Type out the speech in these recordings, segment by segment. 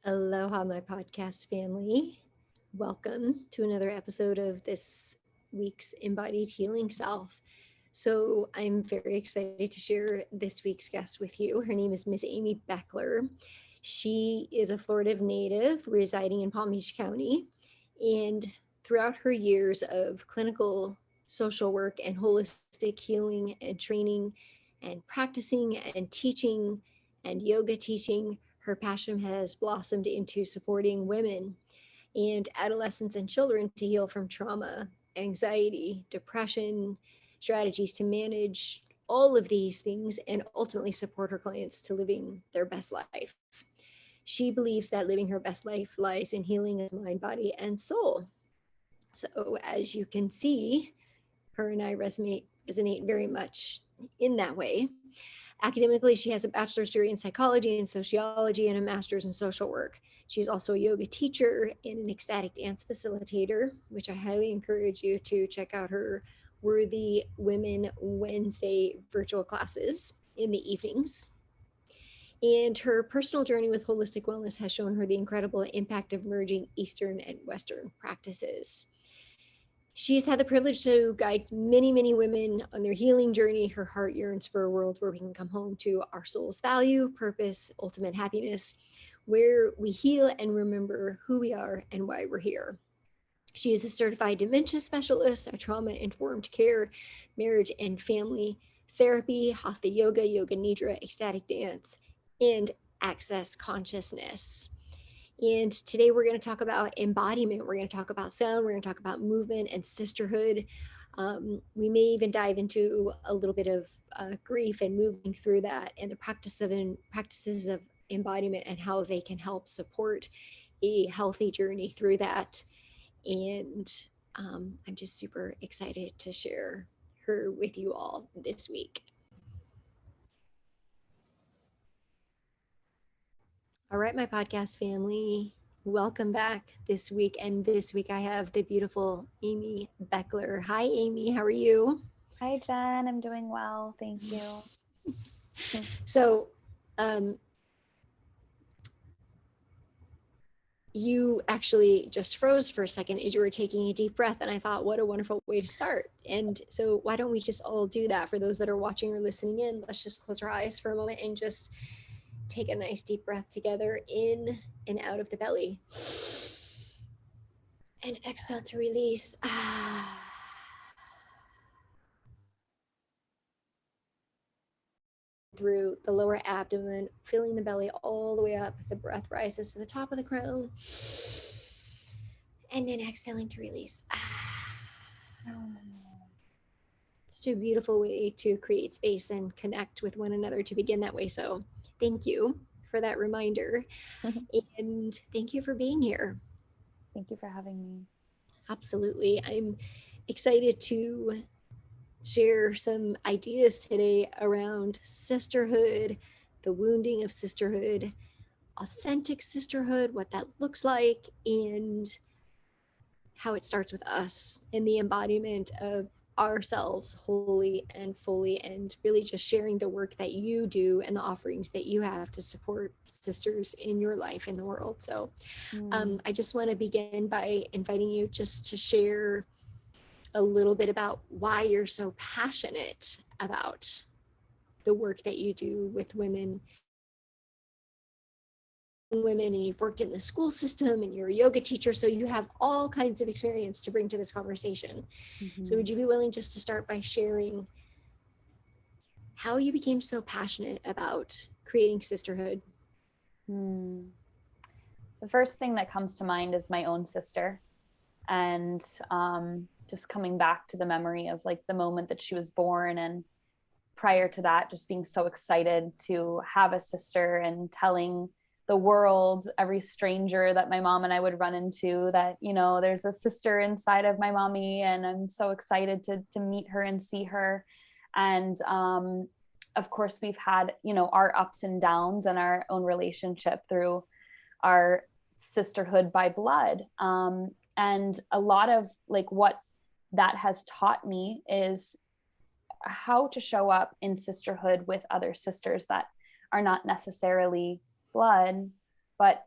Aloha, my podcast family. Welcome to another episode of this week's Embodied Healing Self. So, I'm very excited to share this week's guest with you. Her name is Miss Amy Beckler. She is a Florida native residing in Palm Beach County. And throughout her years of clinical social work and holistic healing and training and practicing and teaching and yoga teaching, her passion has blossomed into supporting women and adolescents and children to heal from trauma, anxiety, depression, strategies to manage all of these things, and ultimately support her clients to living their best life. She believes that living her best life lies in healing of mind, body, and soul. So, as you can see, her and I resonate very much in that way. Academically, she has a bachelor's degree in psychology and sociology and a master's in social work. She's also a yoga teacher and an ecstatic dance facilitator, which I highly encourage you to check out her Worthy Women Wednesday virtual classes in the evenings. And her personal journey with holistic wellness has shown her the incredible impact of merging Eastern and Western practices. She's had the privilege to guide many, many women on their healing journey. Her heart yearns for a world where we can come home to our soul's value, purpose, ultimate happiness, where we heal and remember who we are and why we're here. She is a certified dementia specialist, a trauma-informed care, marriage and family therapy, hatha yoga, yoga nidra, ecstatic dance, and access consciousness. And today we're going to talk about embodiment. We're going to talk about sound. We're going to talk about movement and sisterhood. We may even dive into a little bit of grief and moving through that, and the practices of embodiment and how they can help support a healthy journey through that. And I'm just super excited to share her with you all this week. All right, my podcast family, welcome back this week. And this week I have the beautiful Amy Beckler. Hi, Amy. How are you? Hi, Jen. I'm doing well. Thank you. So, you actually just froze for a second as you were taking a deep breath. And I thought, what a wonderful way to start. And so, why don't we just all do that for those that are watching or listening in? Let's just close our eyes for a moment and just take a nice deep breath together in and out of the belly. And exhale to release. Through the lower abdomen, filling the belly all the way up. The breath rises to the top of the crown. And then exhaling to release. Such a beautiful way to create space and connect with one another to begin that way. So thank you for that reminder. And thank you for being here. Thank you for having me. Absolutely. I'm excited to share some ideas today around sisterhood, the wounding of sisterhood, authentic sisterhood, what that looks like, and how it starts with us in the embodiment of ourselves wholly and fully, and really just sharing the work that you do and the offerings that you have to support sisters in your life in the world. So I just want to begin by inviting you just to share a little bit about why you're so passionate about the work that you do with women, and you've worked in the school system and you're a yoga teacher, so you have all kinds of experience to bring to this conversation. So would you be willing just to start by sharing how you became so passionate about creating sisterhood? The first thing that comes to mind is my own sister, and just coming back to the memory of like the moment that she was born, and prior to that just being so excited to have a sister and telling the world, every stranger that my mom and I would run into, that, you know, there's a sister inside of my mommy, and I'm so excited to meet her and see her. And of course we've had, you know, our ups and downs and our own relationship through our sisterhood by blood. And a lot of like what that has taught me is how to show up in sisterhood with other sisters that are not necessarily blood, but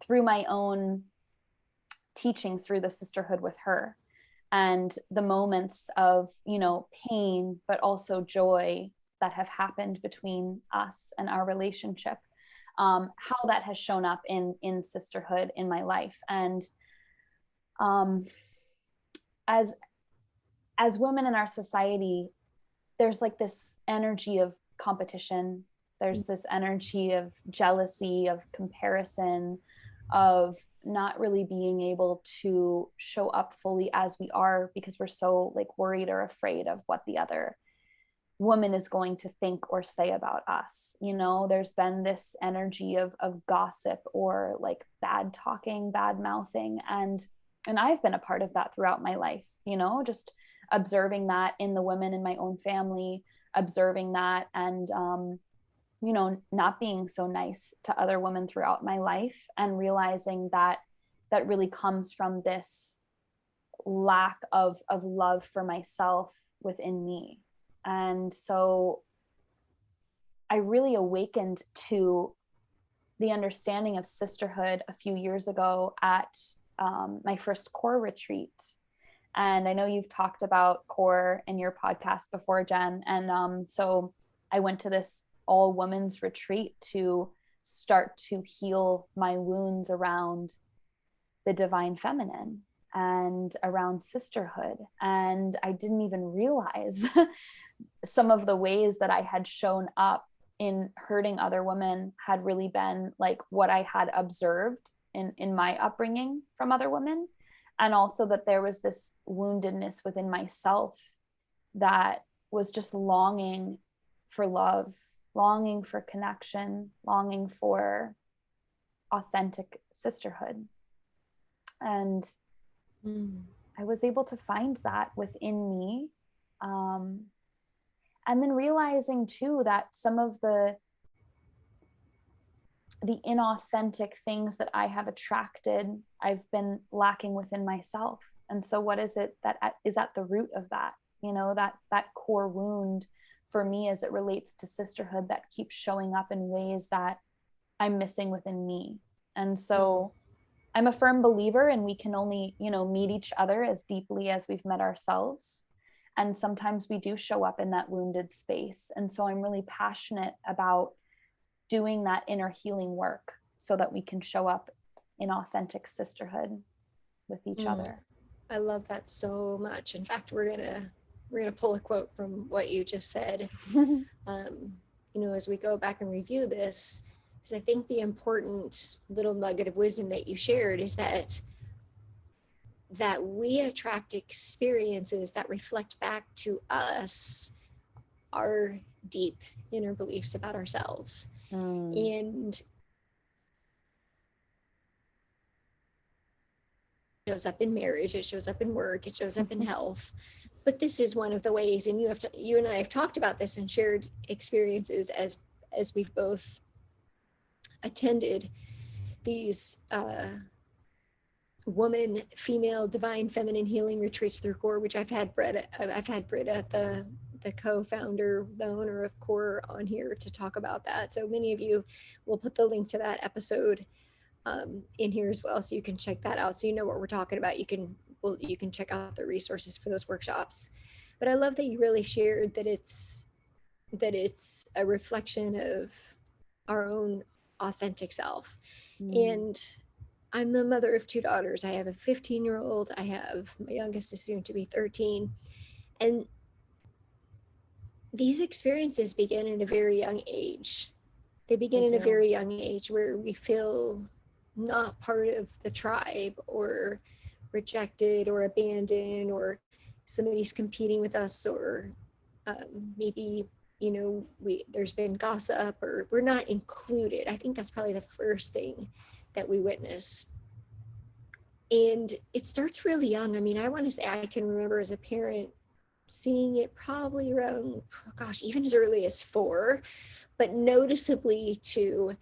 through my own teachings through the sisterhood with her, and the moments of, you know, pain, but also joy that have happened between us and our relationship, how that has shown up in sisterhood in my life. And as women in our society, there's like this energy of competition. There's this energy of jealousy, of comparison, of not really being able to show up fully as we are, because we're so like worried or afraid of what the other woman is going to think or say about us. You know, there's been this energy of gossip or like bad talking, bad mouthing, and I've been a part of that throughout my life, you know, just observing that in the women in my own family, observing that, and you know, not being so nice to other women throughout my life, and realizing that that really comes from this lack of love for myself within me. And so I really awakened to the understanding of sisterhood a few years ago at my first core retreat. And I know you've talked about core in your podcast before, Jen. And so I went to this all women's retreat to start to heal my wounds around the divine feminine and around sisterhood. And I didn't even realize some of the ways that I had shown up in hurting other women had really been like what I had observed in my upbringing from other women. And also that there was this woundedness within myself that was just longing for love, longing for connection, longing for authentic sisterhood. And I was able to find that within me. And then realizing too that some of the inauthentic things that I have attracted, I've been lacking within myself. And so what is it that is at the root of that? You know, that core wound for me as it relates to sisterhood that keeps showing up in ways that I'm missing within me. And so I'm a firm believer, and we can only, you know, meet each other as deeply as we've met ourselves. And sometimes we do show up in that wounded space. And so I'm really passionate about doing that inner healing work so that we can show up in authentic sisterhood with each other. I love that so much. In fact, we're gonna pull a quote from what you just said. You know, as we go back and review this, because I think the important little nugget of wisdom that you shared is that we attract experiences that reflect back to us our deep inner beliefs about ourselves. And it shows up in marriage, it shows up in work, it shows up in health. But this is one of the ways, and you and I have talked about this and shared experiences as we've both attended these woman, female, divine, feminine healing retreats through core, which I've had Britta, the co-founder, the owner of core, on here to talk about that. So many of you will put the link to that episode in here as well, so you can check that out, so you know what we're talking about. You can check out the resources for those workshops. But I love that you really shared that it's a reflection of our own authentic self. And I'm the mother of two daughters. I have a 15-year-old. I have my youngest is soon to be 13. And these experiences begin at a very young age. They begin at a very young age where we feel not part of the tribe, or rejected or abandoned, or somebody's competing with us, or maybe, you know, there's been gossip, or we're not included. I think that's probably the first thing that we witness. And it starts really young. I mean, I want to say I can remember as a parent seeing it probably around, even as early as 4, but noticeably to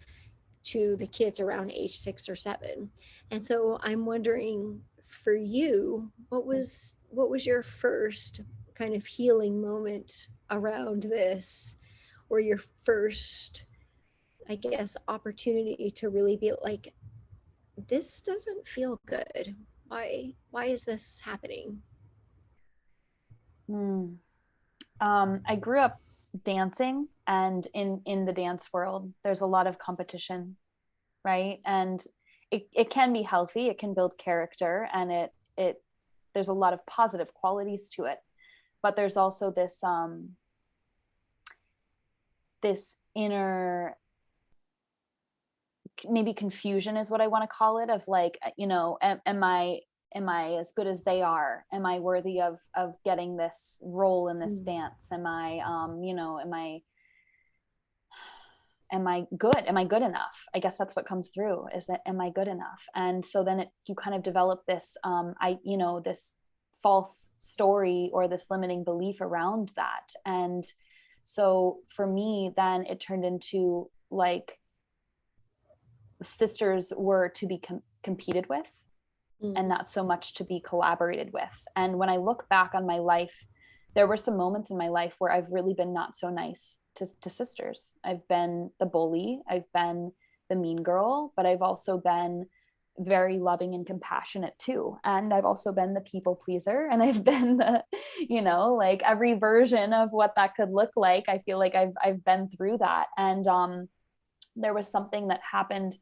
the kids around age 6 or 7. And so I'm wondering, for you, what was your first kind of healing moment around this, or your first, I guess, opportunity to really be like, this doesn't feel good. Why is this happening? I grew up dancing, and in the dance world, there's a lot of competition, right? And it can be healthy, it can build character, and it there's a lot of positive qualities to it. But there's also this inner, maybe confusion is what I want to call it, of like, am I as good as they are? Am I worthy of getting this role in this dance? Am I am I good? Am I good enough? I guess that's what comes through, is that, am I good enough? And so then you kind of develop this this false story, or this limiting belief around that. And so for me, then it turned into like, sisters were to be competed with, and not so much to be collaborated with. And when I look back on my life, there were some moments in my life where I've really been not so nice to sisters. I've been the bully, I've been the mean girl, but I've also been very loving and compassionate too. And I've also been the people pleaser, and I've been the, like every version of what that could look like. I feel like I've been through that. And there was something that happened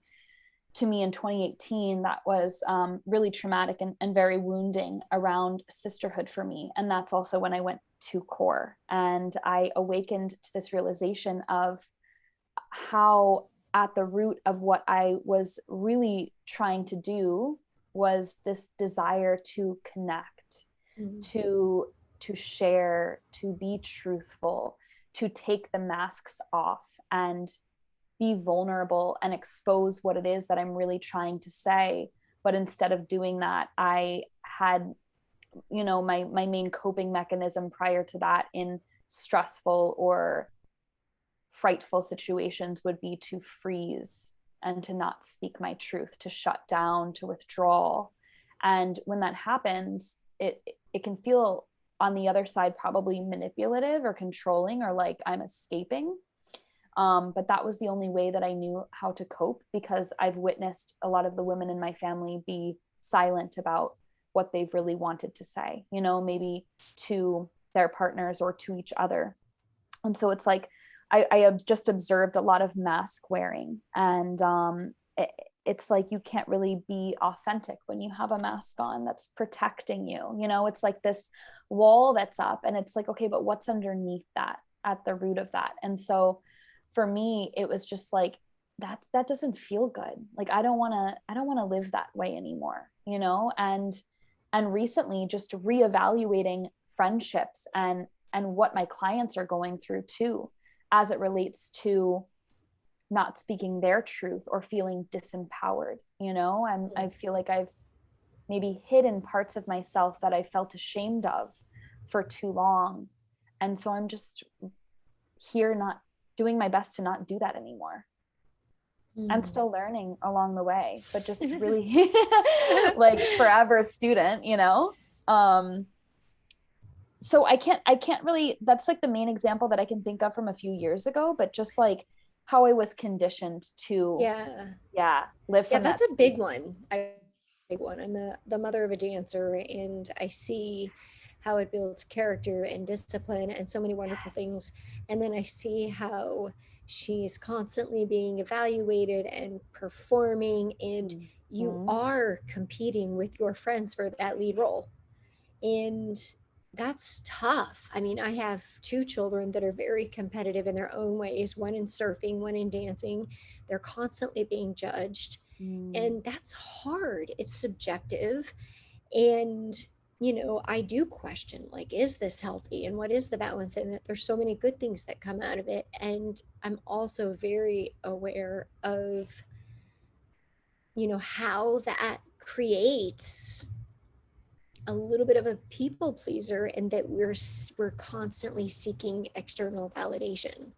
to me in 2018 that was really traumatic and very wounding around sisterhood for me. And that's also when I went to core, and I awakened to this realization of how at the root of what I was really trying to do was this desire to connect, to share, to be truthful, to take the masks off and be vulnerable and expose what it is that I'm really trying to say. But instead of doing that, I had, my main coping mechanism prior to that in stressful or frightful situations would be to freeze and to not speak my truth, to shut down, to withdraw. And when that happens, it can feel on the other side probably manipulative or controlling, or like I'm escaping. But that was the only way that I knew how to cope, because I've witnessed a lot of the women in my family be silent about what they've really wanted to say, maybe to their partners or to each other. And so it's like, I have just observed a lot of mask wearing, and it's like you can't really be authentic when you have a mask on that's protecting you. It's like this wall that's up, and it's like, okay, but what's underneath that, at the root of that? And so for me, it was just like, that doesn't feel good. Like, I don't want to live that way anymore, and recently just reevaluating friendships and what my clients are going through too, as it relates to not speaking their truth or feeling disempowered. I feel like I've maybe hidden parts of myself that I felt ashamed of for too long. And so I'm just here, not doing my best to not do that anymore. And still learning along the way, but just really like forever student, so I can't really, that's like the main example that I can think of from a few years ago, but just like how I was conditioned to live from that's that a big space. one. I'm the mother of a dancer, and I see how it builds character and discipline and so many wonderful things. And then I see how she's constantly being evaluated and performing, and you are competing with your friends for that lead role. And that's tough. I mean, I have two children that are very competitive in their own ways, one in surfing, one in dancing. They're constantly being judged. And that's hard. It's subjective. And, I do question, like, is this healthy? And what is the balance in it? There's so many good things that come out of it. And I'm also very aware of, how that creates a little bit of a people pleaser, and that we're constantly seeking external validation.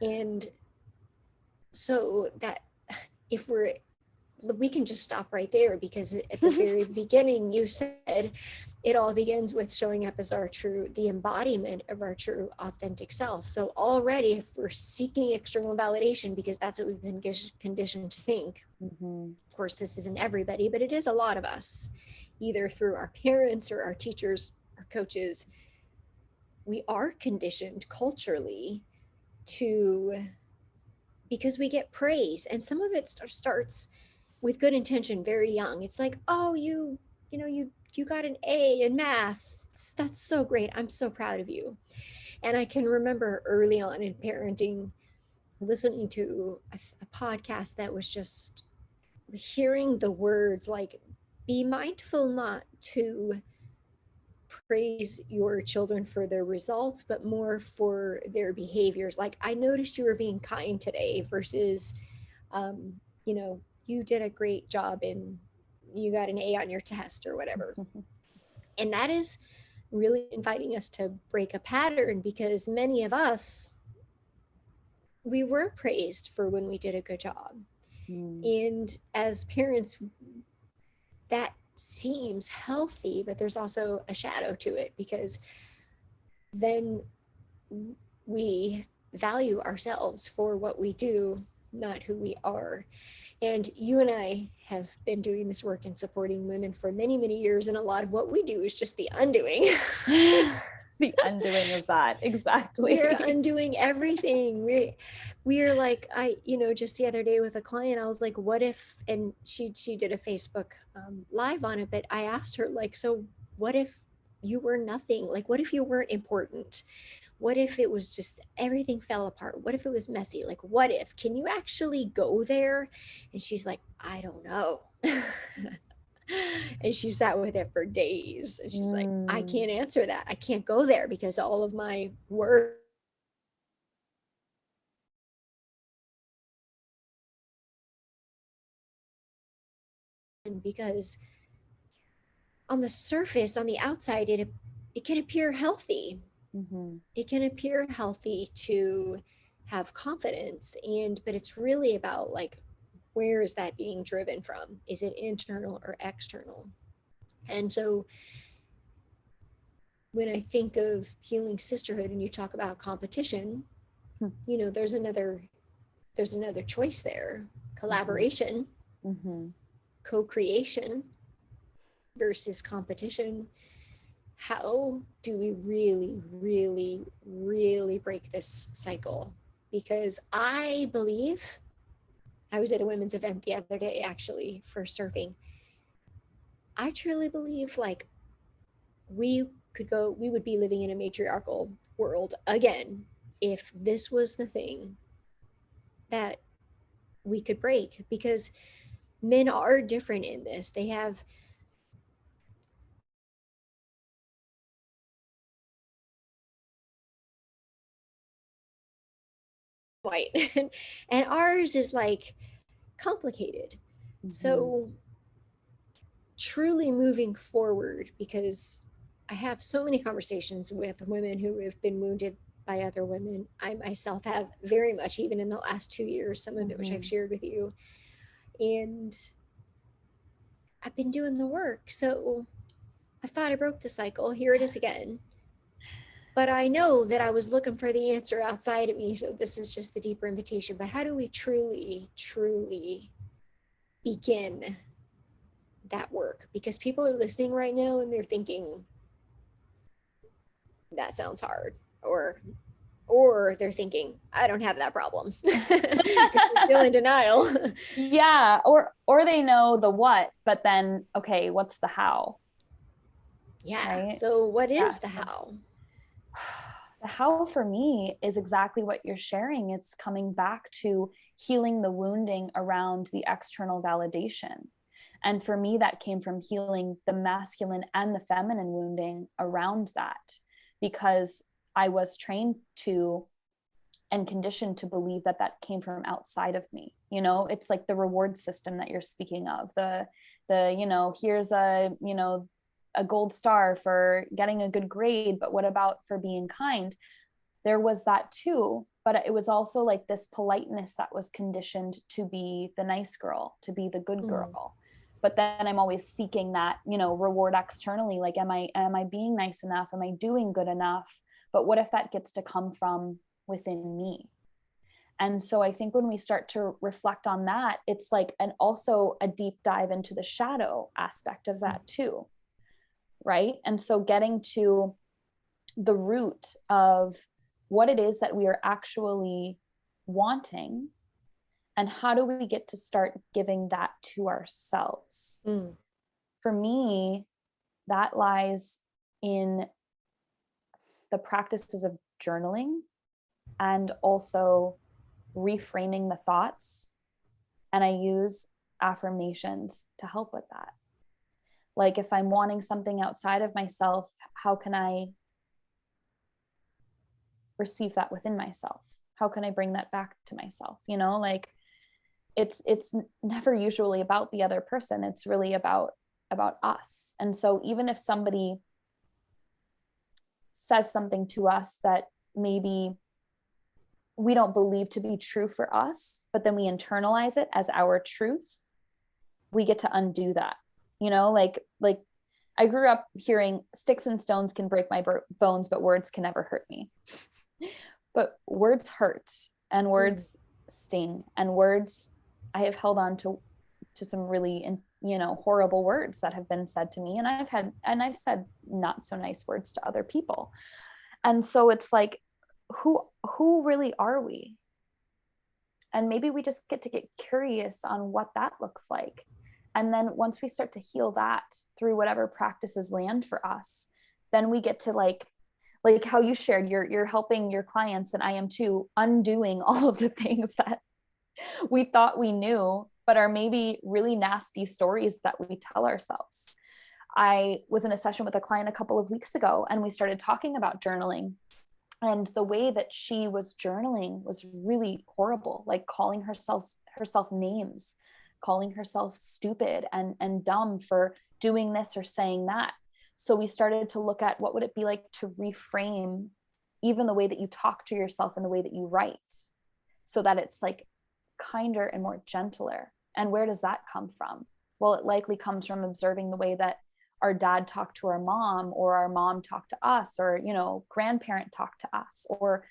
And so that, if we can just stop right there, because at the very beginning you said it all begins with showing up as the embodiment of our true authentic self. So already, if we're seeking external validation because that's what we've been conditioned to think, of course, this isn't everybody, but it is a lot of us, either through our parents or our teachers or coaches. We are conditioned culturally to, because we get praise, and some of it starts with good intention very young. It's like, oh, you got an A in math. That's so great. I'm so proud of you. And I can remember early on in parenting listening to a podcast that was just hearing the words like, be mindful not to praise your children for their results, but more for their behaviors. Like, I noticed you were being kind today versus, um, you did a great job and you got an A on your test or whatever. And that is really inviting us to break a pattern, because many of us, we were praised for when we did a good job. And as parents, that seems healthy, but there's also a shadow to it, because then we value ourselves for what we do, not who we are. And you and I have been doing this work and supporting women for many, many years. And a lot of what we do is just the undoing. The undoing of that. Exactly. We're undoing everything. We're like, just the other day with a client, I was like, what if, and she did a Facebook live on it, but I asked her, like, so what if you were nothing? Like, what if you weren't important? What if it was just everything fell apart? What if it was messy? Like, what if? Can you actually go there? And she's like, I don't know. And she sat with it for days. And she's like, I can't answer that. I can't go there because all of my work. Because on the surface, on the outside, it can appear healthy. It can appear healthy to have confidence, but it's really about, like, where is that being driven from? Is it internal or external? And so when I think of healing sisterhood and you talk about competition, there's another choice there: collaboration, co-creation versus competition. How do we really, really, really break this cycle? Because I believe, I was at a women's event the other day, actually, for surfing. I truly believe, like, we would be living in a matriarchal world again if this was the thing that we could break, because men are different in this. They have white and ours is like complicated. So truly moving forward, because I have so many conversations with women who have been wounded by other women. I myself have, very much, even in the last 2 years, some of it which I've shared with you. And I've been doing the work. So I thought I broke the cycle. Here it is again. But I know that I was looking for the answer outside of me. So this is just the deeper invitation. But how do we truly, truly begin that work? Because people are listening right now and they're thinking, that sounds hard. Or they're thinking, I don't have that problem. They're still in denial. Yeah. Or they know the what, but then, okay, what's the how? Yeah. Right? So what is the how? The how for me is exactly what you're sharing. It's coming back to healing the wounding around the external validation. And for me, that came from healing the masculine and the feminine wounding around that, because I was trained to and conditioned to believe that that came from outside of me. It's like the reward system that you're speaking of, the here's a gold star for getting a good grade, but what about for being kind? There was that too, but it was also like this politeness that was conditioned to be the nice girl, to be the good girl. but then I'm always seeking that, reward externally. Like, am I being nice enough? Am I doing good enough? But what if that gets to come from within me? And so I think when we start to reflect on that, it's like, and also a deep dive into the shadow aspect of that too. Right. And so getting to the root of what it is that we are actually wanting, and how do we get to start giving that to ourselves? For me, that lies in the practices of journaling and also reframing the thoughts. And I use affirmations to help with that. Like, if I'm wanting something outside of myself, how can I receive that within myself? How can I bring that back to myself? Like, it's never usually about the other person. It's really about us. And so even if somebody says something to us that maybe we don't believe to be true for us, but then we internalize it as our truth, we get to undo that. Like I grew up hearing sticks and stones can break my bones, but words can never hurt me. But words hurt, and words sting, and words, I have held on to some really, horrible words that have been said to me. And I've said not so nice words to other people. And so it's like, who really are we? And maybe we just get curious on what that looks like. And then once we start to heal that through whatever practices land for us, then we get to like how you shared, you're helping your clients, and I am too, undoing all of the things that we thought we knew, but are maybe really nasty stories that we tell ourselves. I was in a session with a client a couple of weeks ago, and we started talking about journaling. And the way that she was journaling was really horrible, like calling herself names, calling herself stupid and dumb for doing this or saying that. So we started to look at what would it be like to reframe even the way that you talk to yourself and the way that you write, so that it's like kinder and more gentler. And where does that come from? Well, it likely comes from observing the way that our dad talked to our mom, or our mom talked to us, or, grandparent talked to us, or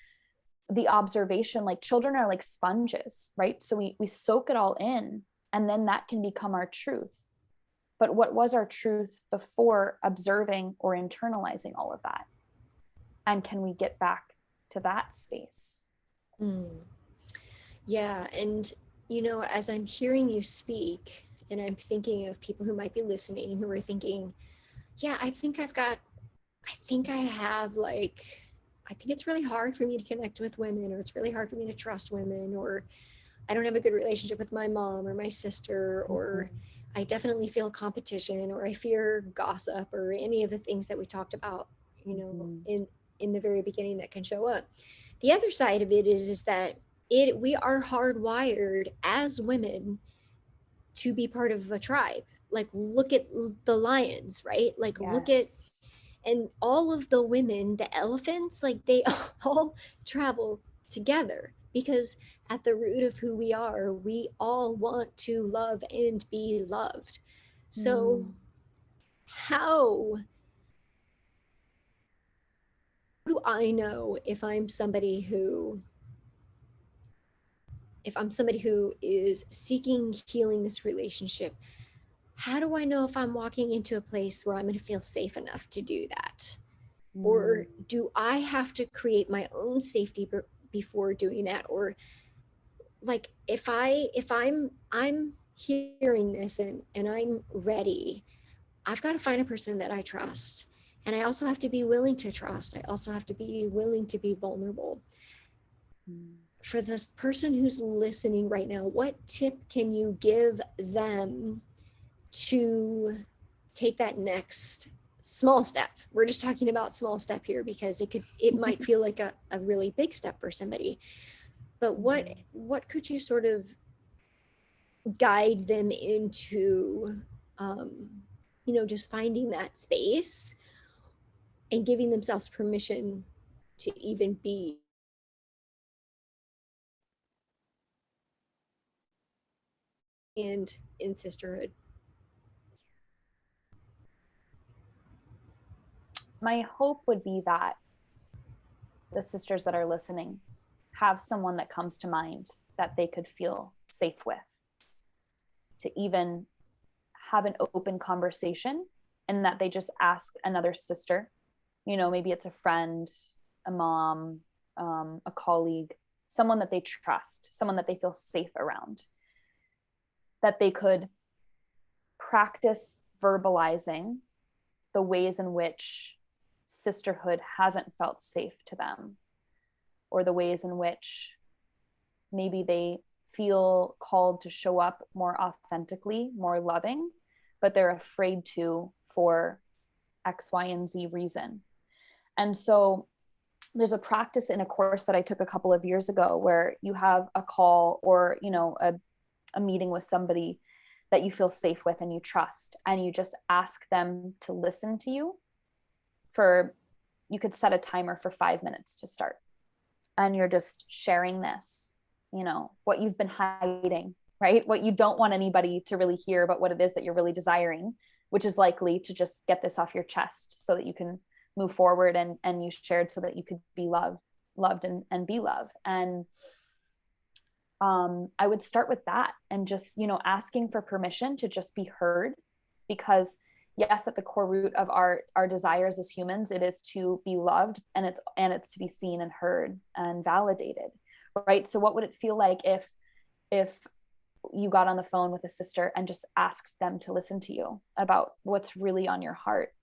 the observation. Like, children are like sponges, right? So we soak it all in, and then that can become our truth. But what was our truth before observing or internalizing all of that? And can we get back to that space? Yeah. And, as I'm hearing you speak, and I'm thinking of people who might be listening who are thinking, yeah, I think I have I think it's really hard for me to connect with women, or it's really hard for me to trust women, or I don't have a good relationship with my mom or my sister, or I definitely feel competition, or I fear gossip, or any of the things that we talked about, in the very beginning that can show up. The other side of it is that we are hardwired as women to be part of a tribe. Like, look at the lions, right? Like, look at, and all of the women, the elephants, like, they all travel together, because at the root of who we are, we all want to love and be loved. So how do I know if I'm somebody who is seeking healing this relationship? How do I know if I'm walking into a place where I'm going to feel safe enough to do that? Or do I have to create my own safety before doing that? Or, like, if I'm hearing this and I'm ready, I've got to find a person that I trust. And I also have to be willing to trust. I also have to be willing to be vulnerable. For this person who's listening right now, what tip can you give them to take that next small step? We're just talking about small step here, because it might feel like a really big step for somebody. But what could you sort of guide them into, just finding that space and giving themselves permission to even be in sisterhood? my hope would be that the sisters that are listening have someone that comes to mind that they could feel safe with, to even have an open conversation, and that they just ask another sister, maybe it's a friend, a mom, a colleague, someone that they trust, someone that they feel safe around, that they could practice verbalizing the ways in which sisterhood hasn't felt safe to them, or the ways in which maybe they feel called to show up more authentically, more loving, but they're afraid to for X, Y, and Z reason. And so there's a practice in a course that I took a couple of years ago where you have a call or, a meeting with somebody that you feel safe with and you trust, and you just ask them to listen to you you could set a timer for 5 minutes to start. And you're just sharing this, what you've been hiding, right? What you don't want anybody to really hear, but what it is that you're really desiring, which is likely to just get this off your chest so that you can move forward, and you shared so that you could be loved and be loved. And I would start with that, and just, asking for permission to just be heard, because yes, at the core root of our desires as humans, it is to be loved, and it's to be seen and heard and validated, right? So what would it feel like if you got on the phone with a sister and just asked them to listen to you about what's really on your heart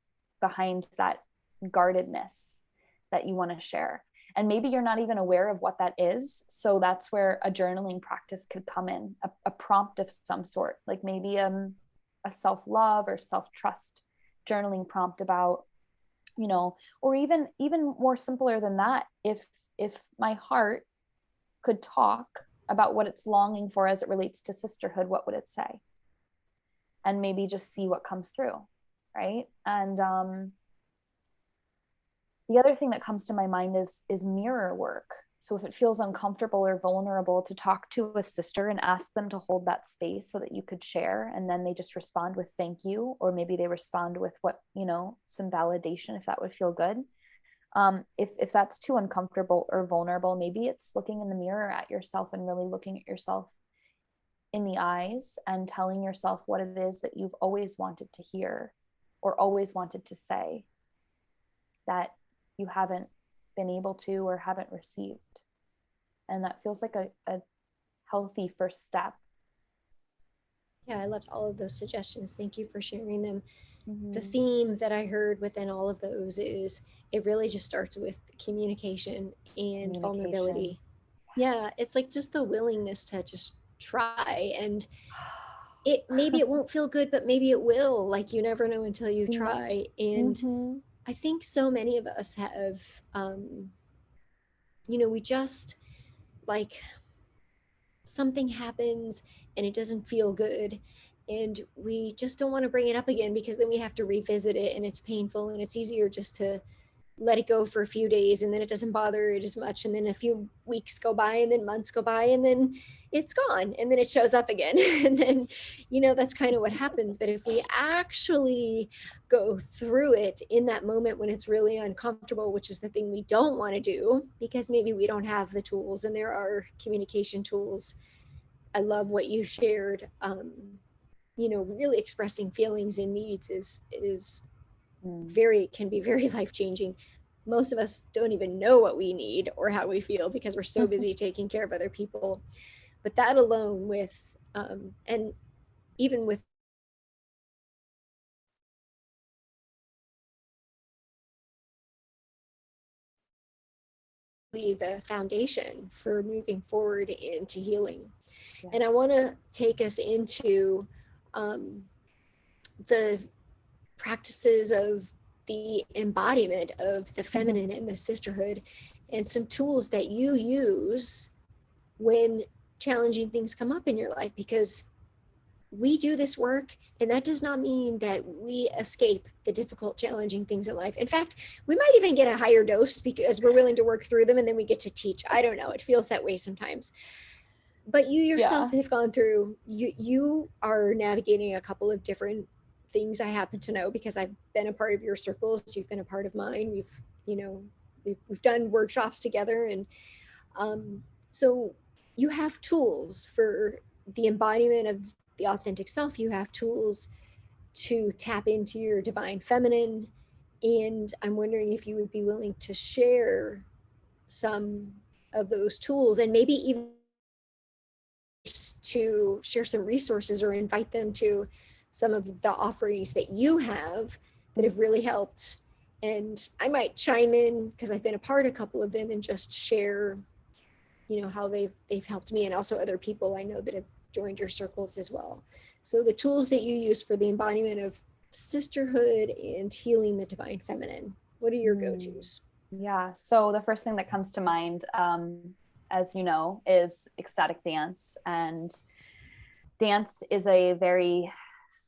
behind that guardedness that you want to share? And maybe you're not even aware of what that is. So that's where a journaling practice could come in, a prompt of some sort, like maybe a self-love or self-trust journaling prompt about, or even more simpler than that, if my heart could talk about what it's longing for as it relates to sisterhood, what would it say? And maybe just see what comes through, right? And the other thing that comes to my mind is mirror work. So if it feels uncomfortable or vulnerable to talk to a sister and ask them to hold that space so that you could share, and then they just respond with thank you, or maybe they respond with some validation, if that would feel good. If that's too uncomfortable or vulnerable, maybe it's looking in the mirror at yourself and really looking at yourself in the eyes and telling yourself what it is that you've always wanted to hear or always wanted to say that you haven't been able to or haven't received. And that feels like a healthy first step. Yeah, I loved all of those suggestions. Thank you for sharing them. Mm-hmm. The theme that I heard within all of those is it really just starts with communication and vulnerability. Yes. Yeah, it's like just the willingness to just try, and maybe it won't feel good, but maybe it will. Like, you never know until you try. And mm-hmm. I think so many of us have, we just, like, something happens and it doesn't feel good, and we just don't want to bring it up again, because then we have to revisit it and it's painful, and it's easier just to let it go for a few days, and then it doesn't bother it as much, and then a few weeks go by, and then months go by, and then it's gone, and then it shows up again. And then that's kind of what happens. But if we actually go through it in that moment when it's really uncomfortable, which is the thing we don't want to do, because maybe we don't have the tools, and there are communication tools. I love what you shared. Really expressing feelings and needs is can be very life-changing. Most of us don't even know what we need or how we feel, because we're so busy taking care of other people. But that alone, with and even with the foundation for moving forward into healing. Yes. And I want to take us into the practices of the embodiment of the feminine and the sisterhood, and some tools that you use when challenging things come up in your life, because we do this work, and that does not mean that we escape the difficult, challenging things in life. In fact, we might even get a higher dose because we're willing to work through them, and then we get to teach. I don't know, it feels that way sometimes. But you yourself have gone through, you are navigating a couple of different things I happen to know because I've been a part of your circles. You've been a part of mine. You know, we've done workshops together. And so you have tools for the embodiment of the authentic self. You have tools to tap into your divine feminine. And I'm wondering if you would be willing to share some of those tools, and maybe even to share some resources or invite them to some of the offerings that you have that have really helped. And I might chime in because I've been a part of a couple of them and just share, how they've helped me, and also other people I know that have joined your circles as well. So the tools that you use for the embodiment of sisterhood and healing the divine feminine, what are your go-tos? Yeah. So the first thing that comes to mind, as you know, is ecstatic dance. And dance is a very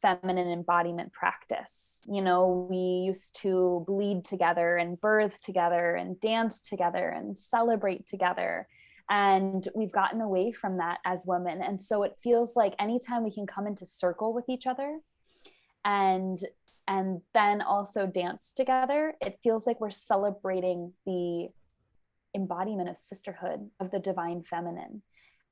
feminine embodiment practice. We used to bleed together and birth together and dance together and celebrate together. And we've gotten away from that as women. And so it feels like anytime we can come into circle with each other and then also dance together, it feels like we're celebrating the embodiment of sisterhood, of the divine feminine.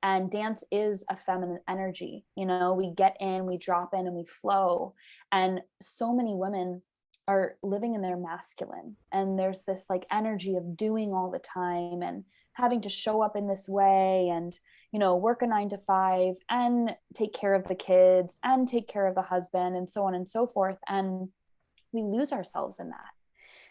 And dance is a feminine energy. We get in, we drop in, and we flow. And so many women are living in their masculine, and there's this like energy of doing all the time and having to show up in this way and work a 9 to 5 and take care of the kids and take care of the husband and so on and so forth. And we lose ourselves in that.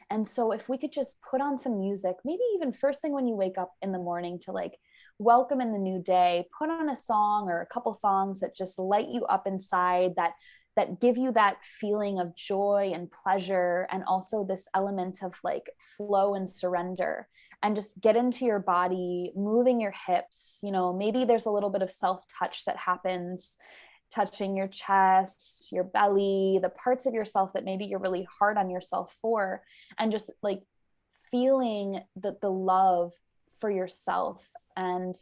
And so if we could just put on some music, maybe even first thing when you wake up in the morning to like welcome in the new day, put on a song or a couple songs that just light you up inside, that give you that feeling of joy and pleasure, and also this element of like flow and surrender, and just get into your body, moving your hips. Maybe there's a little bit of self-touch that happens, touching your chest, your belly, the parts of yourself that maybe you're really hard on yourself for, and just like feeling the love for yourself and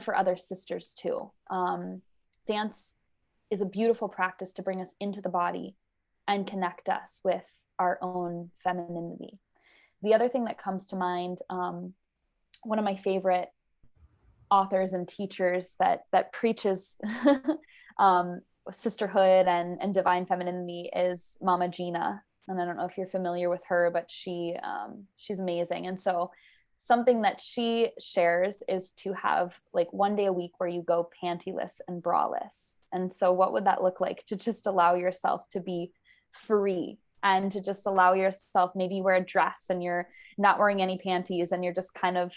for other sisters too. Dance is a beautiful practice to bring us into the body and connect us with our own femininity. The other thing that comes to mind, one of my favorite authors and teachers that preaches sisterhood and divine femininity is Mama Gina. And I don't know if you're familiar with her, but she's amazing. And so something that she shares is to have like one day a week where you go pantyless and braless. And so what would that look like? To just allow yourself to be free, and to just allow yourself, maybe you wear a dress and you're not wearing any panties and you're just kind of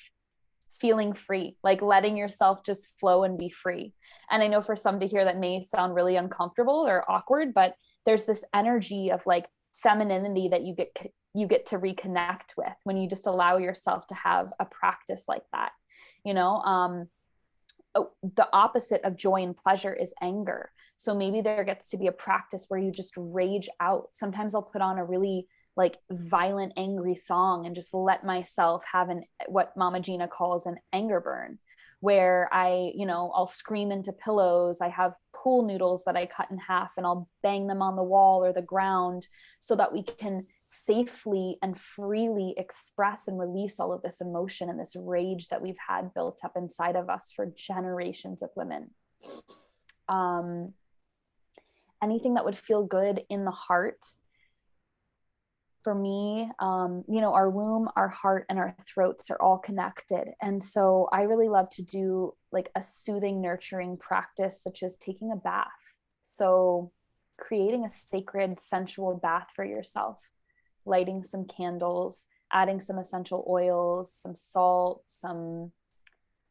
feeling free, like letting yourself just flow and be free. And I know for some to hear that may sound really uncomfortable or awkward, but there's this energy of like femininity that you get to reconnect with when you just allow yourself to have a practice like that. The opposite of joy and pleasure is anger. So maybe there gets to be a practice where you just rage out. Sometimes I'll put on a really like violent, angry song and just let myself have what Mama Gina calls an anger burn, where I'll scream into pillows. I have pool noodles that I cut in half and I'll bang them on the wall or the ground so that we can safely and freely express and release all of this emotion and this rage that we've had built up inside of us for generations of women. Anything that would feel good in the heart. For me, our womb, our heart, and our throats are all connected. And so I really love to do like a soothing, nurturing practice, such as taking a bath. So creating a sacred, sensual bath for yourself, lighting some candles, adding some essential oils, some salt, some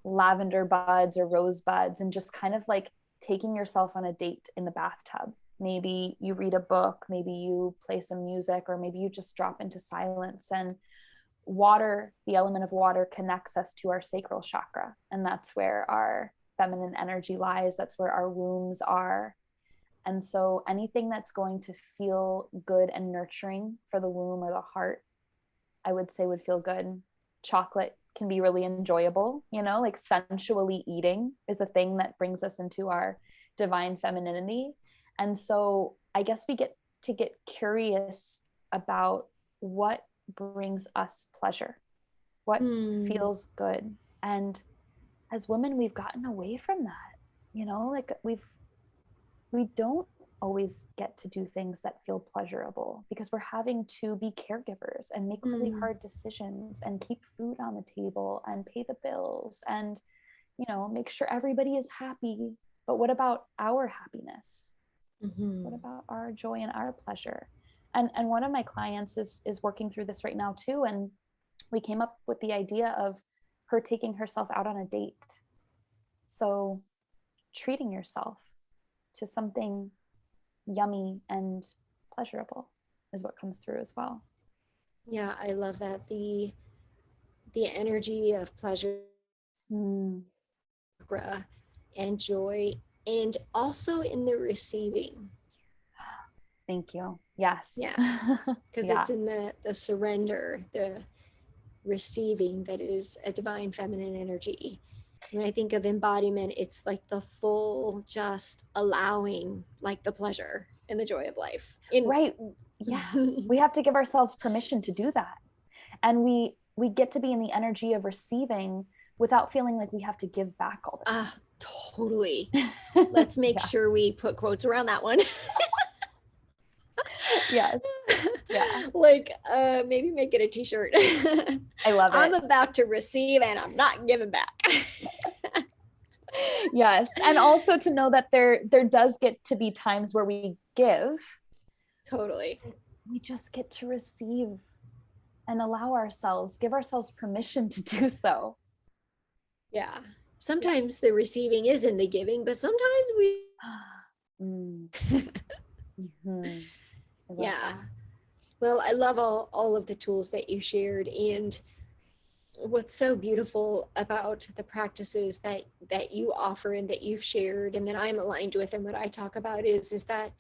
lavender buds or rose buds, and just kind of like taking yourself on a date in the bathtub. Maybe you read a book, maybe you play some music, or maybe you just drop into silence. And water, the element of water, connects us to our sacral chakra. And that's where our feminine energy lies. That's where our wombs are. And so anything that's going to feel good and nurturing for the womb or the heart, I would say would feel good. Chocolate can be really enjoyable, like sensually eating is a thing that brings us into our divine femininity. And so I guess we get to get curious about what brings us pleasure, what feels good. And as women, we've gotten away from that, you know, like we don't always get to do things that feel pleasurable because we're having to be caregivers and make really hard decisions and keep food on the table and pay the bills and, you know, make sure everybody is happy. But what about our happiness? What about our joy and our pleasure? And one of my clients is working through this right now too. And we came up with the idea of her taking herself out on a date. So treating yourself to something yummy and pleasurable is what comes through as well. Yeah, I love that. The energy of pleasure and joy, and also in the receiving. Thank you. Yes. Yeah, because it's in the surrender, the receiving, that is a divine feminine energy. When I think of embodiment, it's like the full just allowing, like the pleasure and the joy of life. Right. Yeah. We have to give ourselves permission to do that. And we get to be in the energy of receiving without feeling like we have to give back all the time. Totally. Let's make sure we put quotes around that one. Yes. Yeah. Like maybe make it a t-shirt. I love it. I'm about to receive and I'm not giving back. Yes. And also to know that there does get to be times where we give. Totally. We just get to receive and give ourselves permission to do so. Yeah. Sometimes the receiving is in the giving, but sometimes we yeah. That. Well, I love all of the tools that you shared, and what's so beautiful about the practices that you offer and that you've shared and that I'm aligned with and what I talk about is that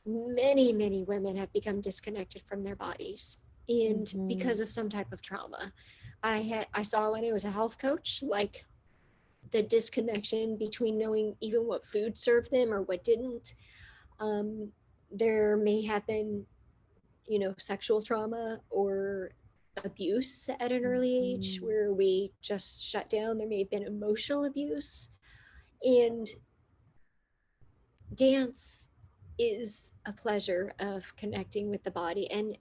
many women have become disconnected from their bodies, and because of some type of trauma. I saw when I was a health coach, like the disconnection between knowing even what food served them or what didn't. There may have been, you know, sexual trauma or abuse at an early age where we just shut down. There may have been emotional abuse, and dance is a pleasure of connecting with the body, and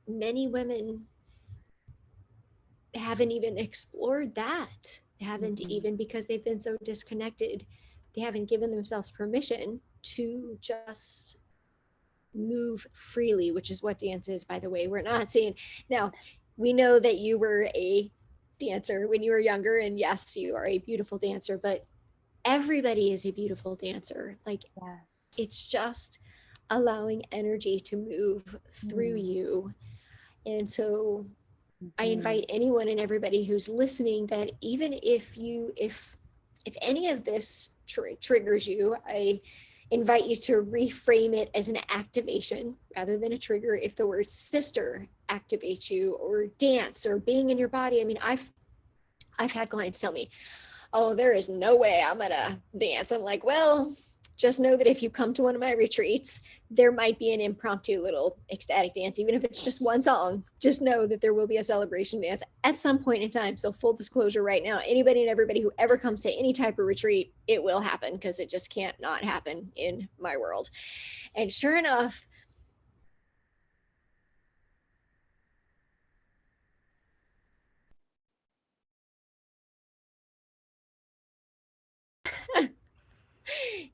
many women haven't even explored that. They haven't even, because they've been so disconnected, they haven't given themselves permission to just move freely, which is what dance is, by the way. We're not saying, now we know that you were a dancer when you were younger, and yes, you are a beautiful dancer, but everybody is a beautiful dancer. Like, yes, it's just allowing energy to move through you. And so I invite anyone and everybody who's listening that even if any of this triggers you, I invite you to reframe it as an activation rather than a trigger. If the word sister activates you, or dance, or being in your body. I mean, I've had clients tell me, oh, there is no way I'm gonna dance. I'm like, well, just know that if you come to one of my retreats, there might be an impromptu little ecstatic dance, even if it's just one song. Just know that there will be a celebration dance at some point in time. So full disclosure right now, anybody and everybody who ever comes to any type of retreat, it will happen, because it just can't not happen in my world. And sure enough,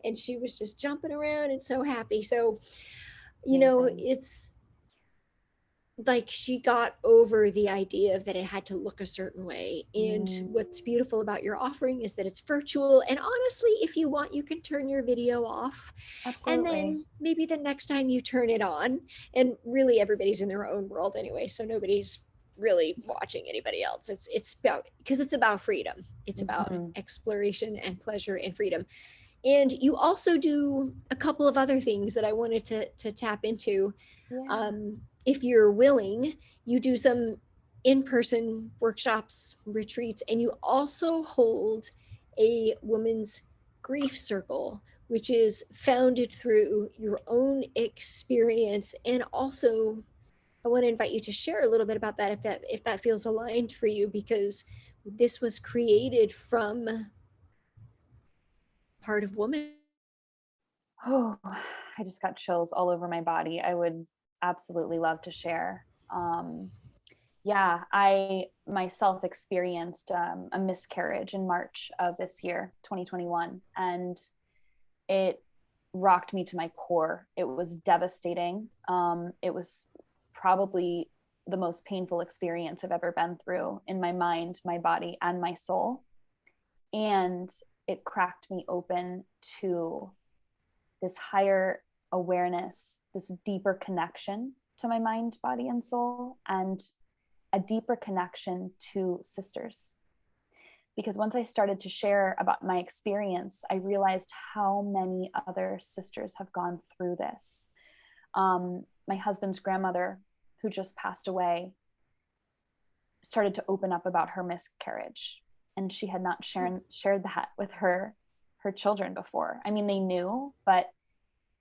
and she was just jumping around and so happy. So, you know, it's like she got over the idea of that it had to look a certain way. And what's beautiful about your offering is that it's virtual. And honestly, if you want, you can turn your video off. Absolutely. And then maybe the next time you turn it on, and really everybody's in their own world anyway, so nobody's really watching anybody else. It's about, because it's about freedom. It's about exploration and pleasure and freedom. And you also do a couple of other things that I wanted to tap into. Yeah. If you're willing, you do some in-person workshops, retreats, and you also hold a women's grief circle which is founded through your own experience. And also, I want to invite you to share a little bit about that, if that feels aligned for you, because this was created from part of woman. Oh, I just got chills all over my body. I would absolutely love to share. Yeah, I myself experienced a miscarriage in March of this year, 2021, and it rocked me to my core. It was devastating. It was probably the most painful experience I've ever been through in my mind, my body, and my soul. And it cracked me open to this higher awareness, this deeper connection to my mind, body, and soul, and a deeper connection to sisters. Because once I started to share about my experience, I realized how many other sisters have gone through this. My husband's grandmother, who just passed away, started to open up about her miscarriage, and she had not shared that with her children before. I mean, they knew, but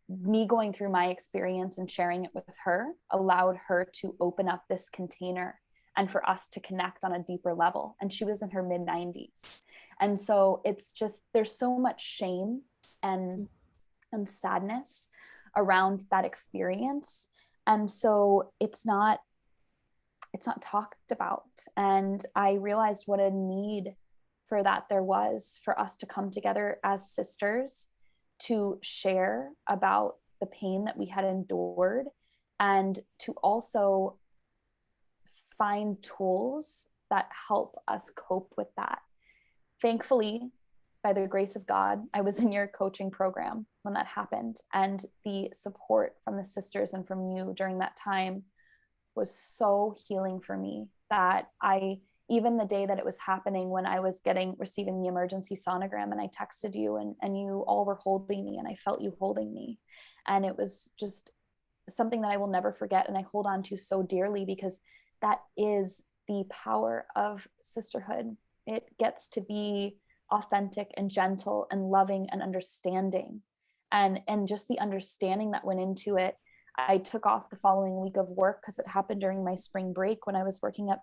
me going through my experience and sharing it with her allowed her to open up this container and for us to connect on a deeper level. And she was in her mid 90s. And so it's just, there's so much shame and sadness around that experience. And so it's not talked about. And I realized what a need for that there was for us to come together as sisters to share about the pain that we had endured, and to also find tools that help us cope with that. Thankfully, by the grace of God, I was in your coaching program when that happened, and the support from the sisters and from you during that time was so healing for me that even the day that it was happening, when I was receiving the emergency sonogram, and I texted you, and you all were holding me, and I felt you holding me. And it was just something that I will never forget, and I hold on to so dearly, because that is the power of sisterhood. It gets to be authentic and gentle and loving and understanding. And just the understanding that went into it. I took off the following week of work because it happened during my spring break when I was working at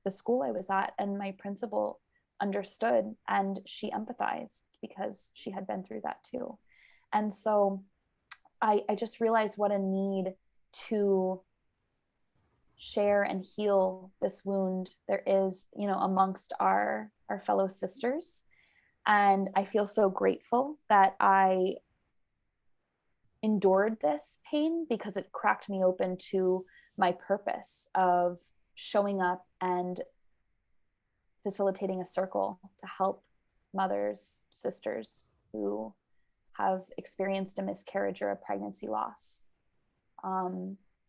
the school I was at, and my principal understood and she empathized because she had been through that too. And so I just realized what a need to share and heal this wound there is, amongst our fellow sisters. And I feel so grateful that I endured this pain, because it cracked me open to my purpose of showing up and facilitating a circle to help mothers, sisters who have experienced a miscarriage or a pregnancy loss.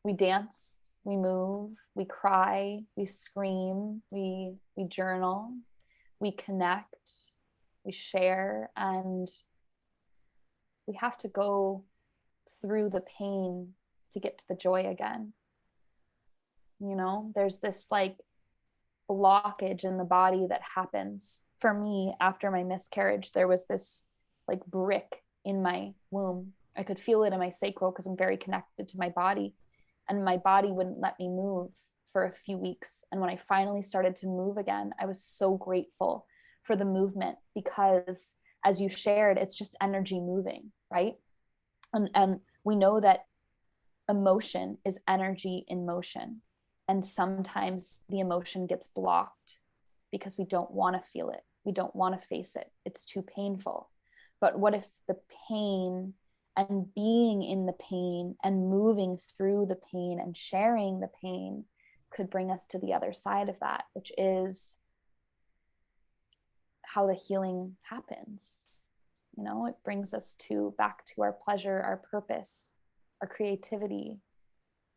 We dance, we move, we cry, we scream, we journal, we connect, we share, and we have to go through the pain to get to the joy again. There's this blockage in the body that happens. For me, after my miscarriage, there was this brick in my womb. I could feel it in my sacral because I'm very connected to my body, and my body wouldn't let me move for a few weeks. And when I finally started to move again, I was so grateful for the movement, because as you shared, it's just energy moving, right? And we know that emotion is energy in motion. And sometimes the emotion gets blocked because we don't want to feel it. We don't want to face it. It's too painful. But what if the pain and being in the pain and moving through the pain and sharing the pain could bring us to the other side of that, which is how the healing happens. It brings us back to our pleasure, our purpose, our creativity,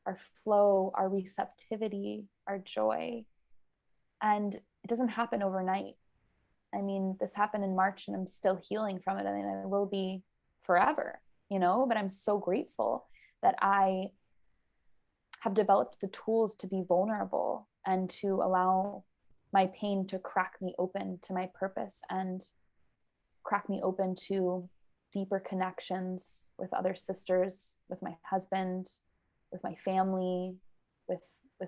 our flow, our receptivity, our joy. And it doesn't happen overnight. I mean, this happened in March and I'm still healing from it. I mean, I will be forever, but I'm so grateful that I have developed the tools to be vulnerable and to allow my pain to crack me open to my purpose and crack me open to deeper connections with other sisters, with my husband, with my family, with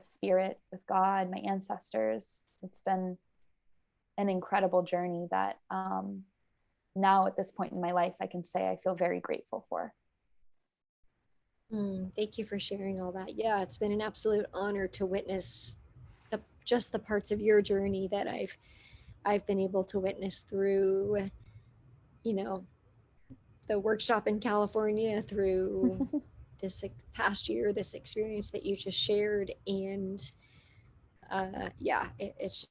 spirit, with God, my ancestors. It's been an incredible journey that now at this point in my life, I can say I feel very grateful for. Thank you for sharing all that. Yeah, it's been an absolute honor to witness just the parts of your journey that I've been able to witness through, you know, the workshop in California, through this past year, this experience that you just shared. And yeah, it's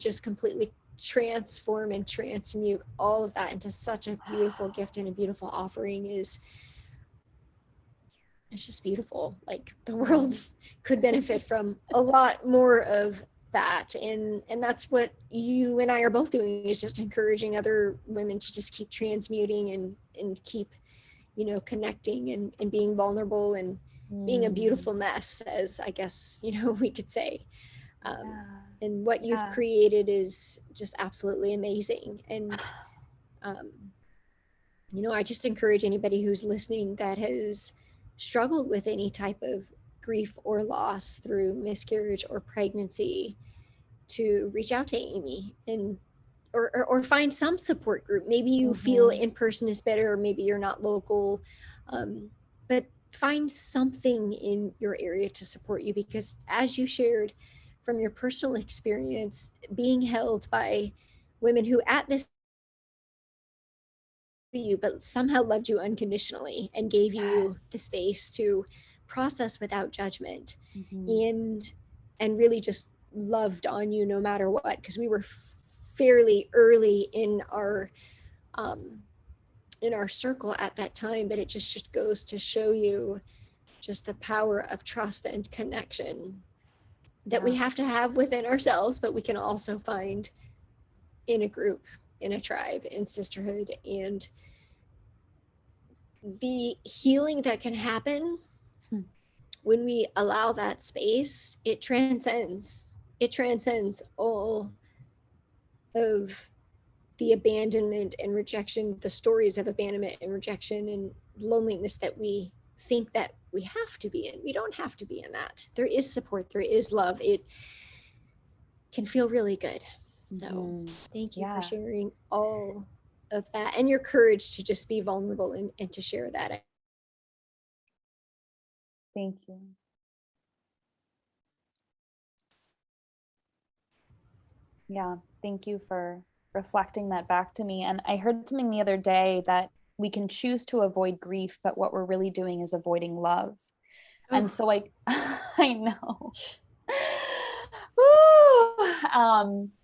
just completely transform and transmute all of that into such a beautiful gift and a beautiful offering. It's just beautiful. Like, the world could benefit from a lot more of that. And that's what you and I are both doing, is just encouraging other women to just keep transmuting and keep, connecting and being vulnerable and being a beautiful mess, as I guess, we could say. And what you've created is just absolutely amazing. And, I just encourage anybody who's listening that has struggled with any type of grief or loss through miscarriage or pregnancy to reach out to Amy and or find some support group. Maybe you feel in person is better, or maybe you're not local, but find something in your area to support you, because as you shared from your personal experience, being held by women who at this you but somehow loved you unconditionally and gave you the space to process without judgment, and really just loved on you no matter what, because we were fairly early in our circle at that time. But it just goes to show you just the power of trust and connection that we have to have within ourselves, but we can also find in a group, in a tribe, in sisterhood. And the healing that can happen when we allow that space, it transcends all of the abandonment and rejection, the stories of abandonment and rejection and loneliness that we think that we have to be in. We don't have to be in that. There is support, there is love. It can feel really good. So thank you for sharing all of that, and your courage to just be vulnerable and to share that. Thank you. Yeah, thank you for reflecting that back to me. And I heard something the other day that we can choose to avoid grief, but what we're really doing is avoiding love. And so I know.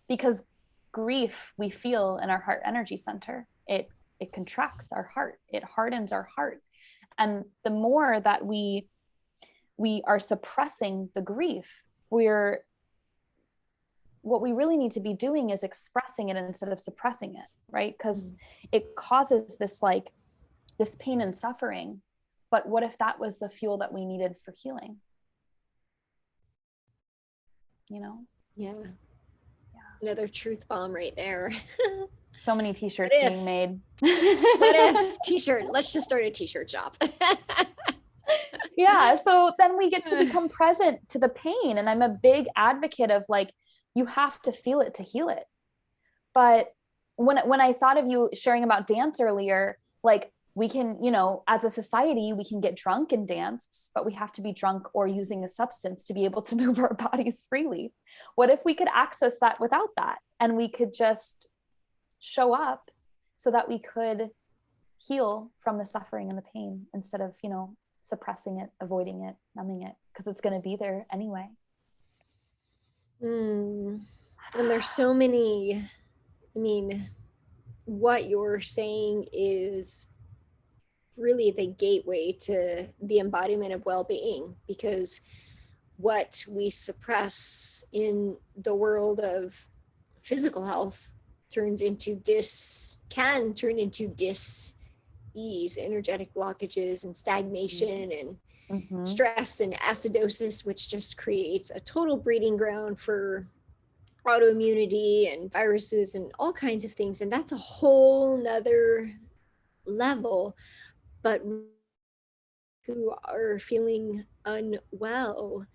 Because grief we feel in our heart energy center. It contracts our heart. It hardens our heart. And the more that we are suppressing the grief, what we really need to be doing is expressing it instead of suppressing it, right? Because it causes this pain and suffering. But what if that was the fuel that we needed for healing? Yeah. Another truth bomb right there. So many t-shirts being made. What if t-shirt? Let's just start a t-shirt shop. Yeah. So then we get to become present to the pain. And I'm a big advocate of you have to feel it to heal it. But when I thought of you sharing about dance earlier, we can, as a society, we can get drunk and dance, but we have to be drunk or using a substance to be able to move our bodies freely. What if we could access that without that? And we could just show up so that we could heal from the suffering and the pain instead of, suppressing it, avoiding it, numbing it, because it's going to be there anyway. And there's so many, what you're saying is really the gateway to the embodiment of well-being, because what we suppress in the world of physical health can turn into dis-ease, energetic blockages and stagnation and stress and acidosis, which just creates a total breeding ground for autoimmunity and viruses and all kinds of things. And that's a whole nother level. But who are feeling unwell,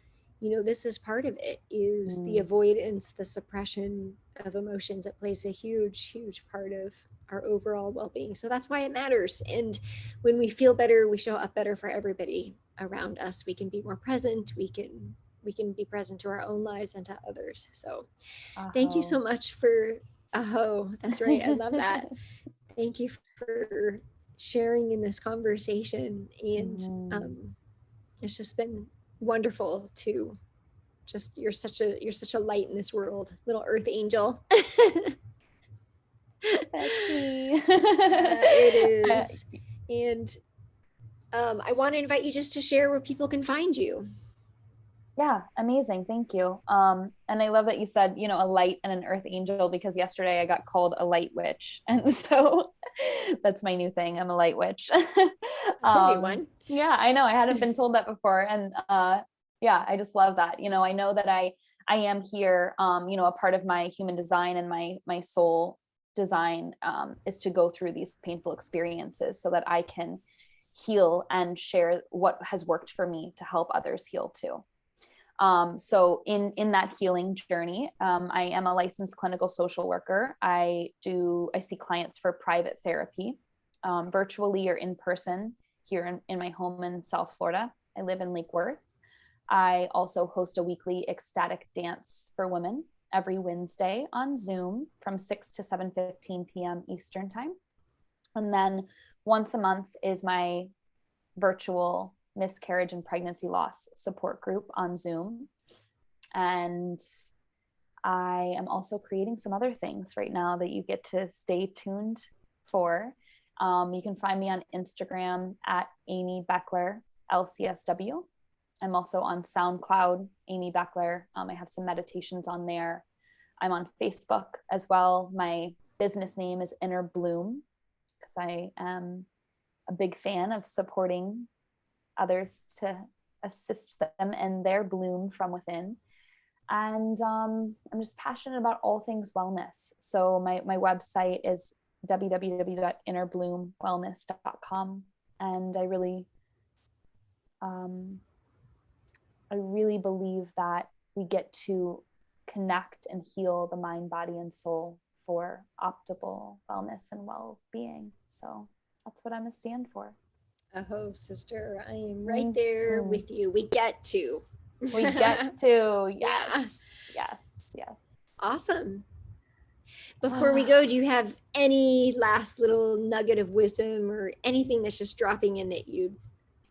this is part of it, is the Mm. avoidance, the suppression of emotions that plays a huge, huge part of our overall well-being. So that's why it matters. And when we feel better, we show up better for everybody around us. We can be more present. We can be present to our own lives and to others. So thank you so Aho. much for that's right. I love that. Thank you for sharing in this conversation. And Mm. it's just been wonderful to just you're such a light in this world, little earth angel. That's me. It Uh, is. And I want to invite you just to share where people can find you. yeah, amazing. Thank you. And I love that you said, a light and an earth angel, because yesterday I got called a light witch. And so that's my new thing. I'm a light witch. That's a new one. Yeah, I know. I hadn't been told that before. And yeah, I just love that. I know that I am here, a part of my human design and my soul design is to go through these painful experiences so that I can heal and share what has worked for me to help others heal too. So in that healing journey, I am a licensed clinical social worker. I see clients for private therapy, virtually or in person here in my home in South Florida. I live in Lake Worth. I also host a weekly ecstatic dance for women every Wednesday on Zoom from 6 to 7:15 p.m. Eastern time. And then once a month is my virtual miscarriage and pregnancy loss support group on Zoom. And I am also creating some other things right now that you get to stay tuned for. You can find me on Instagram at Amy Beckler, LCSW. I'm also on SoundCloud, Amy Beckler. I have some meditations on there. I'm on Facebook as well. My business name is Inner Bloom, because I am a big fan of supporting others to assist them in their bloom from within. And I'm just passionate about all things wellness. So my website is www.innerbloomwellness.com. And I really believe that we get to connect and heal the mind, body, and soul for optimal wellness and well-being. So that's what I'm going to stand for. Oh, sister, I am right there with you. We get to. We get to. Yes. Yeah. Yes. Yes. Awesome. Before we go, do you have any last little nugget of wisdom or anything that's just dropping in that you'd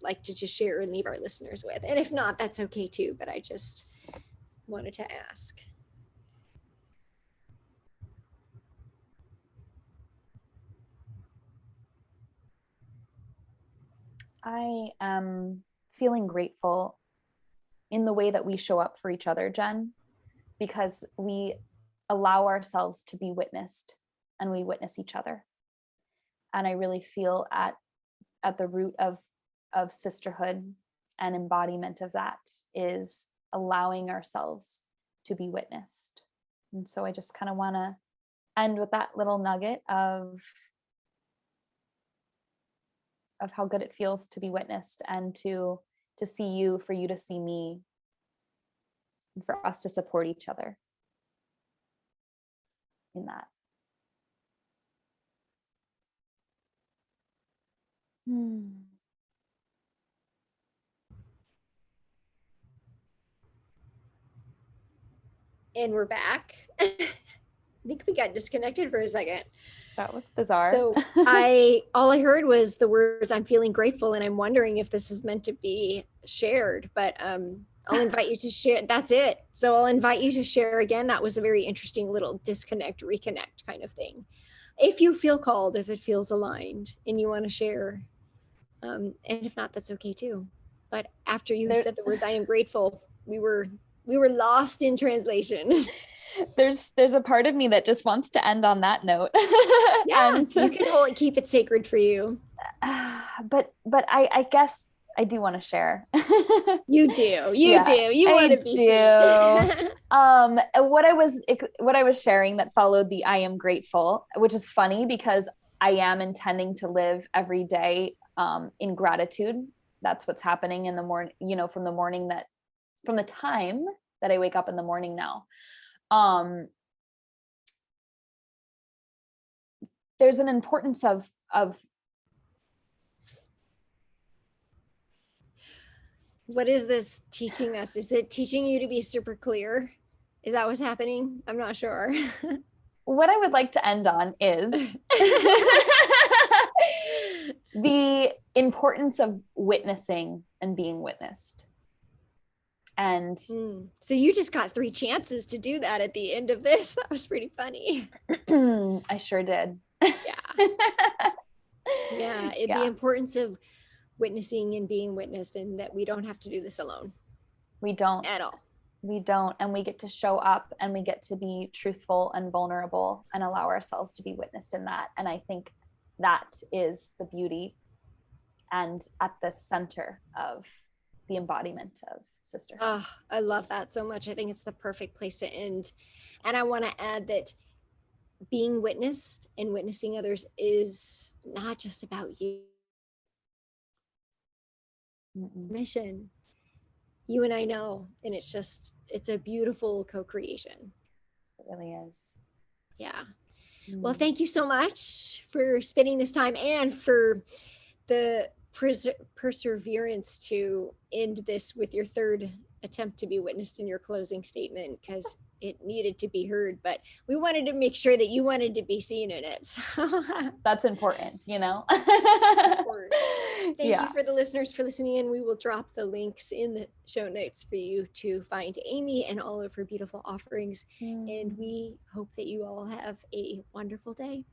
like to just share and leave our listeners with? And if not, that's okay too, but I just wanted to ask. I am feeling grateful in the way that we show up for each other, Jen, because we allow ourselves to be witnessed and we witness each other. And I really feel at the root of sisterhood and embodiment of that is allowing ourselves to be witnessed. And so I just kind of want to end with that little nugget of how good it feels to be witnessed and to see you, for you to see me, and for us to support each other in that. And we're back. I think we got disconnected for a second. That was bizarre. So all I heard was the words, "I'm feeling grateful," and I'm wondering if this is meant to be shared, but I'll invite you to share. That's it. So I'll invite you to share again. That was a very interesting little disconnect, reconnect kind of thing. If you feel called, if it feels aligned and you want to share, and if not, that's okay too. But after you said the words, "I am grateful," we were lost in translation. There's a part of me that just wants to end on that note. Yeah, and you can keep it sacred for you. But I guess I do want to share. You do. You I want to be do. seen. What I was sharing that followed the I am grateful, which is funny because I am intending to live every day in gratitude. That's what's happening in the morning, from the time that I wake up in the morning now. There's an importance of what is this teaching us? Is it teaching you to be super clear? Is that what's happening? I'm not sure. What I would like to end on is the importance of witnessing and being witnessed. And so you just got 3 chances to do that at the end of this. That was pretty funny. I sure did. Yeah. The importance of witnessing and being witnessed, and that we don't have to do this alone. We don't at all. We don't. And we get to show up and we get to be truthful and vulnerable and allow ourselves to be witnessed in that. And I think that is the beauty and at the center of the embodiment of sisterhood. Oh, I love that so much. I think it's the perfect place to end. And I want to add that being witnessed and witnessing others is not just about you. Mission. You and I know, and it's a beautiful co-creation. It really is. Yeah. Well, thank you so much for spending this time and for the perseverance to end this with your third attempt to be witnessed in your closing statement, because it needed to be heard, but we wanted to make sure that you wanted to be seen in it. So that's important, Of course. Thank you for the listeners for listening in. We will drop the links in the show notes for you to find Amy and all of her beautiful offerings. And we hope that you all have a wonderful day.